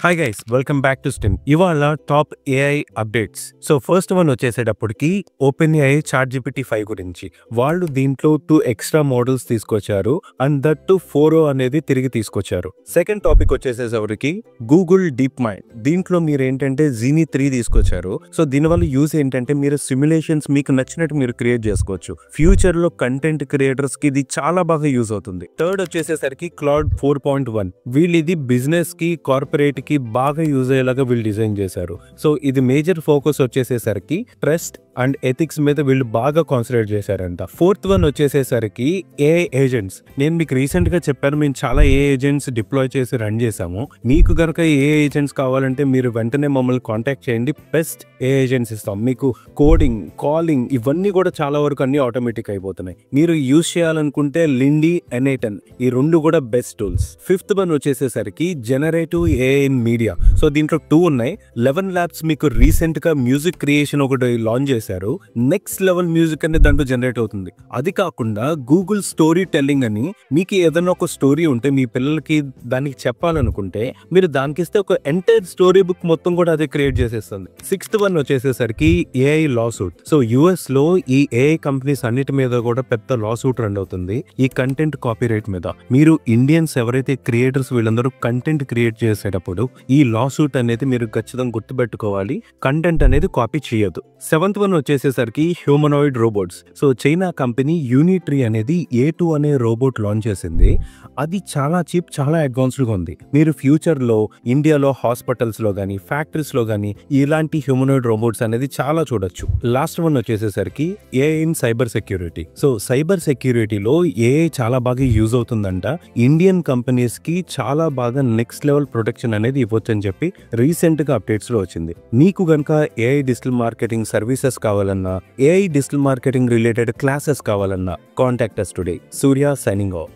Hi guys, welcome back to stem. ఇవాళ top AI updates. So first one వచ్చేసేటప్పటికి OpenAI ChatGPT 5 గురించి. వాళ్ళు దీంట్లో 2 ఎక్స్ట్రా మోడల్స్ తీసుకొచ్చారు అండ్ దట్ టు 4o అనేది తిరిగి తీసుకొచ్చారు. సెకండ్ టాపిక్ వచ్చేసేసరికి గూగుల్ డీప్ మైండ్. దీంట్లో మీరు ఏంటంటే Genie 3 తీసుకొచ్చారు. సో దీనివల్ల యూజ్ ఏంటంటే మీరు సిమ్యులేషన్స్ మీకు నచ్చినట్టు మీరు క్రియేట్ చేసుకోవచ్చు. ఫ్యూచర్ లో కంటెంట్ క్రియేటర్స్ కి ఇది చాలా బాగా యూజ్ అవుతుంది. థర్డ్ వచ్చేసేసరికి క్లౌడ్ 4.1. వీళ్ళు ఇది బిజినెస్ కి, కార్పొరేట్ కి బాగా యూజ్ అయ్యేలాగా వీళ్ళు డిజైన్ చేశారు. సో ఇది మేజర్ ఫోకస్ వచ్చేసేసరికి ట్రస్ట్ అండ్ ఎథిక్స్ మీద వీళ్ళు బాగా కాన్సన్ట్రేట్ చేశారంట. ఫోర్త్ వన్ వచ్చేసేసరికి ఏఐ ఏజెంట్స్. నేను మీకు రీసెంట్ గా చెప్పాను, మేము చాలా ఏఐ ఏజెంట్స్ డిప్లాయ్ చేసి రన్ చేసాము. మీకు గనక ఏఐ ఏజెంట్స్ కావాలంటే మీరు వెంటనే మమ్మల్ని కాంటాక్ట్ చేయండి. బెస్ట్ ఏఐ ఏజెంట్స్ ఇస్తాం. మీకు కోడింగ్, కాలింగ్ ఇవన్నీ కూడా చాలా వరకు అన్ని ఆటోమేటిక్ అయిపోతున్నాయి. మీరు యూజ్ చేయాలనుకుంటే లిండి, N8N ఈ రెండు కూడా బెస్ట్ టూల్స్. ఫిఫ్త్ వన్ వచ్చేసేసరికి generative AI in media. So దీంట్లో 2 ఉన్నాయి. 11 Labs మీకు రీసెంట్ గా మ్యూజిక్ క్రియేషన్ ఒకటి లాంచ్ చేశారు. నెక్స్ట్ లెవెల్ మ్యూజిక్ అనేది దాంట్లో జనరేట్ అవుతుంది. అది కాకుండా గూగుల్ స్టోరీ టెల్లింగ్ అని, మీకు ఏదైనా ఒక స్టోరీ ఉంటే మీ పిల్లలకి దానికి చెప్పాలనుకుంటే మీరు దానికి ఇస్తే ఒక ఎంటైర్ స్టోరీ బుక్ మొత్తం కూడా అదే క్రియేట్ చేసేస్తుంది. సిక్స్త్ వన్ వచ్చేసేసరికి ఏఐ లా సూట్. సో యుఎస్ లో ఈ ఏఐ కంపెనీస్ అన్నిటి మీద కూడా పెద్ద లా సూట్ రన్ అవుతుంది ఈ కంటెంట్ కాపీరైట్ మీద. మీరు ఇండియన్స్ ఎవరైతే క్రియేటర్స్ వీళ్ళందరూ కంటెంట్ క్రియేట్ చేసేటప్పుడు ఈ లా సూట్ అనేది మీరు ఖచ్చితంగా గుర్తుపెట్టుకోవాలి. కంటెంట్ అనేది కాపీ చేయొద్దు. సెవెంత్ వన్ వచ్చేసేసరికి humanoid robots. So China company Unitree అనేది A2 అనే రోబోట్ లాంచ్ చేసింది. అది చాలా చీప్, చాలా అడ్వాన్స్డ్ గా ఉంది. మీరు ఫ్యూచర్ లో ఇండియాలో హాస్పిటల్స్ లో గానీ, ఫ్యాక్టరీస్ లో గానీ ఇలాంటి హ్యూమనాయిడ్ రోబోట్స్ అనేది చాలా చూడొచ్చు. లాస్ట్ వన్ వచ్చేసేసరికి AI in cyber security. So cyber సెక్యూరిటీలో ఏఐ చాలా బాగా యూజ్ అవుతుందంట. ఇండియన్ కంపెనీస్ కి చాలా బాగా నెక్స్ట్ లెవెల్ ప్రొటెక్షన్ అనేది ఇవ్వచ్చని చెప్పి రీసెంట్ గా అప్డేట్స్ లో వచ్చింది. మీకు గనక ఏఐ డిజిటల్ మార్కెటింగ్ సర్వీసెస్ కావాలన్నా, AI digital marketing related classes కావాలన్నా contact us today. Surya signing off.